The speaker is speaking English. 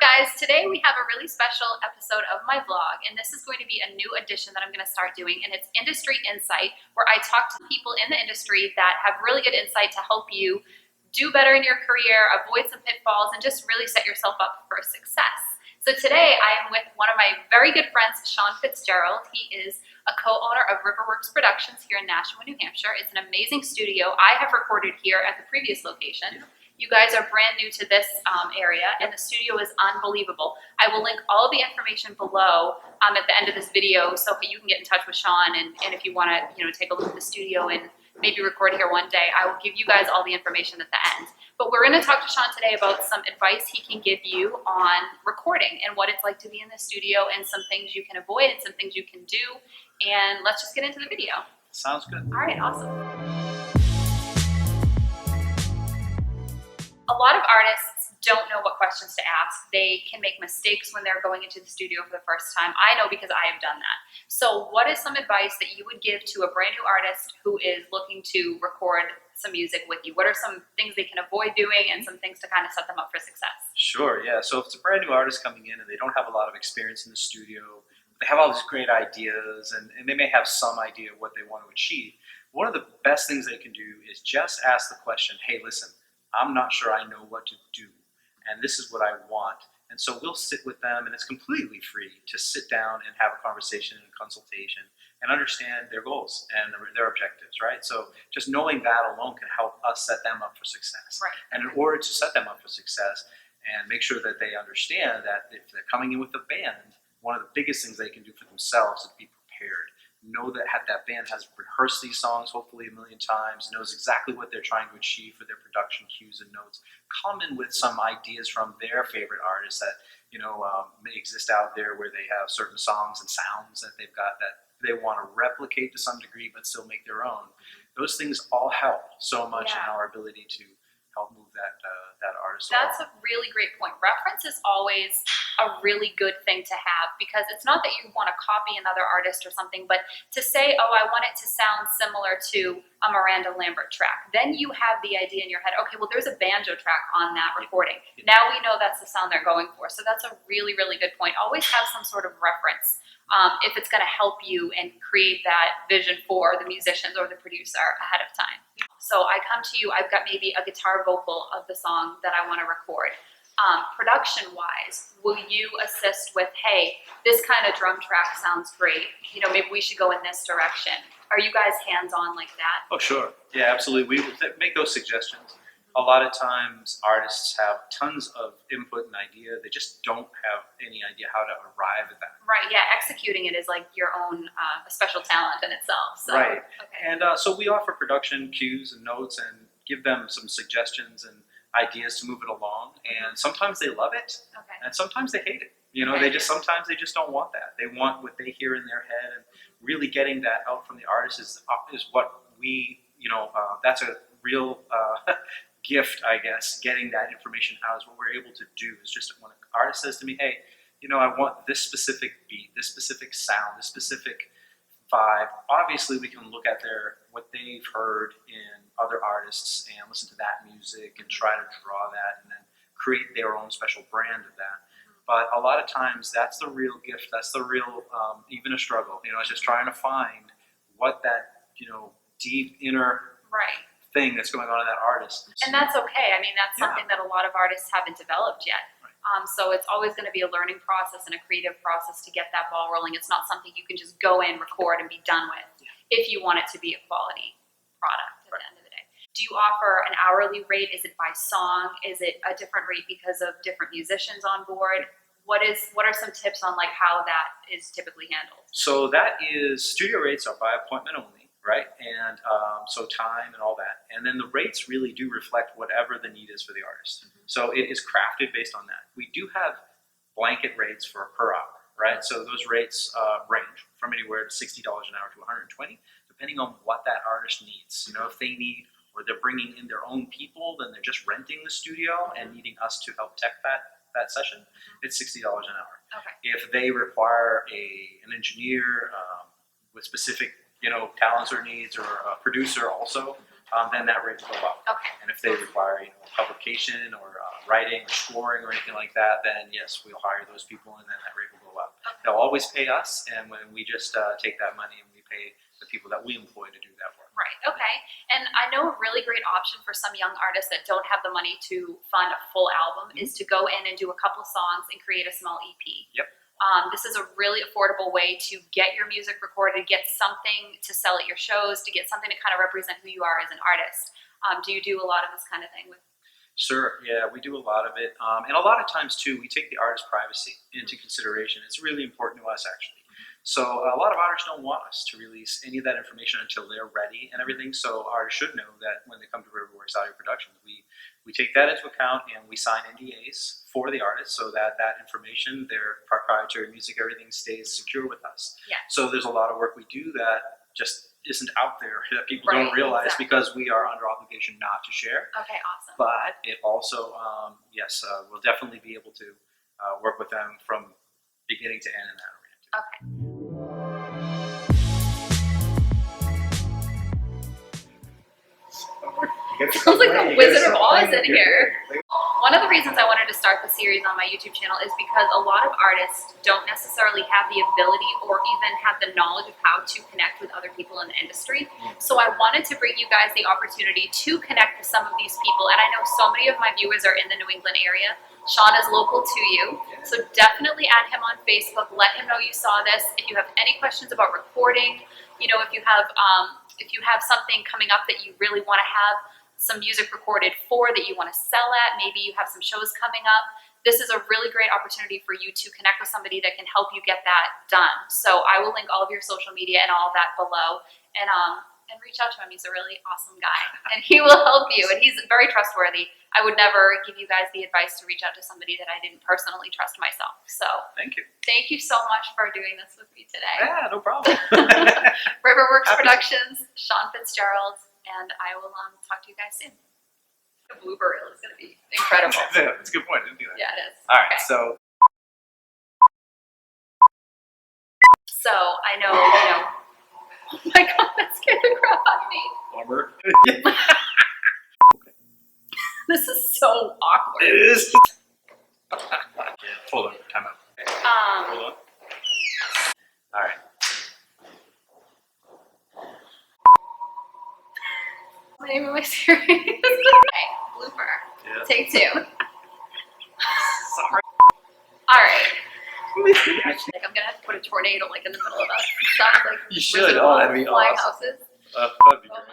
guys? Today we have a really special episode of my vlog, and this is going to be a new addition that I'm going to start doing, and it's Industry Insight, where I talk to people in the industry that have really good insight to help you do better in your career, avoid some pitfalls, and just really set yourself up for success. So today I am with one of my very good friends, Sean Fitzgerald. He is a co-owner of Riverworx Productions here in Nashua, New Hampshire. It's an amazing studio. I have recorded here at the previous location. You guys are brand new to this area, and the studio is unbelievable. I will link all of the information below at the end of this video so that you can get in touch with Sean, and if you want to take a look at the studio and maybe record here one day, I will give you guys all the information at the end. But we're going to talk to Sean today about some advice he can give you on recording and what it's like to be in the studio, and some things you can avoid and some things you can do. And let's just get into the video. Sounds good. All right, awesome. A lot of artists don't know what questions to ask. They can make mistakes when they're going into the studio for the first time. I know because I have done that. So what is some advice that you would give to a brand new artist who is looking to record some music with you? What are some things they can avoid doing and some things to kind of set them up for success? Sure, yeah. So if it's a brand new artist coming in and they don't have a lot of experience in the studio, they have all these great ideas and they may have some idea of what they want to achieve. One of the best things they can do is just ask the question, hey, listen, I'm not sure I know what to do, and this is what I want. And so we'll sit with them, and it's completely free to sit down and have a conversation and a consultation and understand their goals and their objectives, right? So just knowing that alone can help us set them up for success. Right. And in order to set them up for success and make sure that they understand that if they're coming in with a band, one of the biggest things they can do for themselves is be prepared. Know that that band has rehearsed these songs hopefully a million times, knows exactly what they're trying to achieve for their production cues and notes. Come in with some ideas from their favorite artists that may exist out there, where they have certain songs and sounds that they've got that they want to replicate to some degree but still make their own. Those things all help so much in our ability to help move that artist along. That's a really great point. Reference is always a really good thing to have, because it's not that you want to copy another artist or something, but to say, oh, I want it to sound similar to a Miranda Lambert track. Then you have the idea in your head, okay, well, there's a banjo track on that recording. Now we know that's the sound they're going for. So that's a really, really good point. Always have some sort of reference if it's going to help you and create that vision for the musicians or the producer ahead of time. So I come to you, I've got maybe a guitar vocal of the song that I want to record. Production-wise, will you assist with, hey, this kind of drum track sounds great, maybe we should go in this direction? Are you guys hands-on like that? Oh, sure. Yeah, absolutely. We make those suggestions. A lot of times artists have tons of input and idea. They just don't have any idea how to arrive at that. Right, yeah. Executing it is like your own special talent in itself. So, right. Okay. And so we offer production cues and notes and give them some suggestions and ideas to move it along. And sometimes they love it, Okay. and sometimes they hate it. Okay. Sometimes they just don't want that. They want what they hear in their head, and really getting that out from the artist is what we, that's a real gift, I guess. Getting that information out is what we're able to do. Is just when an artist says to me, hey, I want this specific beat, this specific sound, this specific vibe. Obviously, we can look at what they've heard in other artists and listen to that music and try to draw that and then create their own special brand of that. But a lot of times, that's the real gift. That's the real, even a struggle. It's just trying to find what that, deep inner thing that's going on in that artist. And that's okay. I mean, that's something that a lot of artists haven't developed yet. Right. So it's always going to be a learning process and a creative process to get that ball rolling. It's not something you can just go in, record, and be done with if you want it to be a quality product at the end of the day. Do you offer an hourly rate? Is it by song? Is it a different rate because of different musicians on board? What are some tips on how that is typically handled? So that is, studio rates are by appointment only, right? And so time and all that. And then the rates really do reflect whatever the need is for the artist. Mm-hmm. So it is crafted based on that. We do have blanket rates for per hour, right? So those rates range from anywhere to $60 an hour to $120, depending on what that artist needs. If they need, or they're bringing in their own people, then they're just renting the studio and needing us to help tech that session, it's $60 an hour. Okay. If they require an engineer with specific talents or needs, or a producer also, then that rate will go up. Okay. And if they require, publication or writing or scoring or anything like that, then yes, we'll hire those people, and then that rate will go up. Okay. They'll always pay us, and when we just take that money and we pay the people that we employ to do that work. Right, okay. And I know a really great option for some young artists that don't have the money to fund a full album is to go in and do a couple songs and create a small EP. Yep. This is a really affordable way to get your music recorded, get something to sell at your shows, to get something to kind of represent who you are as an artist. Do you do a lot of this kind of thing with? Sure, yeah, we do a lot of it. And a lot of times, too, we take the artist's privacy into consideration. It's really important to us, actually. So a lot of artists don't want us to release any of that information until they're ready and everything. So artists should know that when they come to Riverworx Audio Productions, we take that into account, and we sign NDAs for the artists so that that information, their proprietary music, everything stays secure with us. Yeah. So there's a lot of work we do that just isn't out there, that people don't realize, exactly. Because we are under obligation not to share. Okay, awesome. But it also, yes, we'll definitely be able to work with them from beginning to end in that arena. Okay. Sounds like the Wizard of Oz in here. One of the reasons I wanted to start the series on my YouTube channel is because a lot of artists don't necessarily have the ability or even have the knowledge of how to connect with other people in the industry. So I wanted to bring you guys the opportunity to connect with some of these people. And I know so many of my viewers are in the New England area. Sean is local to you, so definitely add him on Facebook. Let him know you saw this. If you have any questions about recording, if you have something coming up that you really want to have some music recorded for that you want to sell at, maybe you have some shows coming up, this is a really great opportunity for you to connect with somebody that can help you get that done. So I will link all of your social media and all of that below, and reach out to him. He's a really awesome guy, and he will help you, and he's very trustworthy. I would never give you guys the advice to reach out to somebody that I didn't personally trust myself. So Thank you. Thank you so much for doing this with me today. Yeah, no problem. Riverworx Productions, Sean Fitzgerald, and I will talk to you guys soon. The blooper reel is going to be incredible. That's a good point. I didn't do that. Yeah, it is. All right, Okay. so I know, oh my God, that scared the crap out of me. Lumber. This is so awkward. It is. Hold on, time out. Hold on. All right. My name am I serious? Okay, blooper. Yeah. Take 2. Sorry. Alright. Like I'm gonna have to put a tornado in the middle of us. Stuff like You should. Wizard of Oh, Oz, that'd be flying awesome. houses. That'd be great.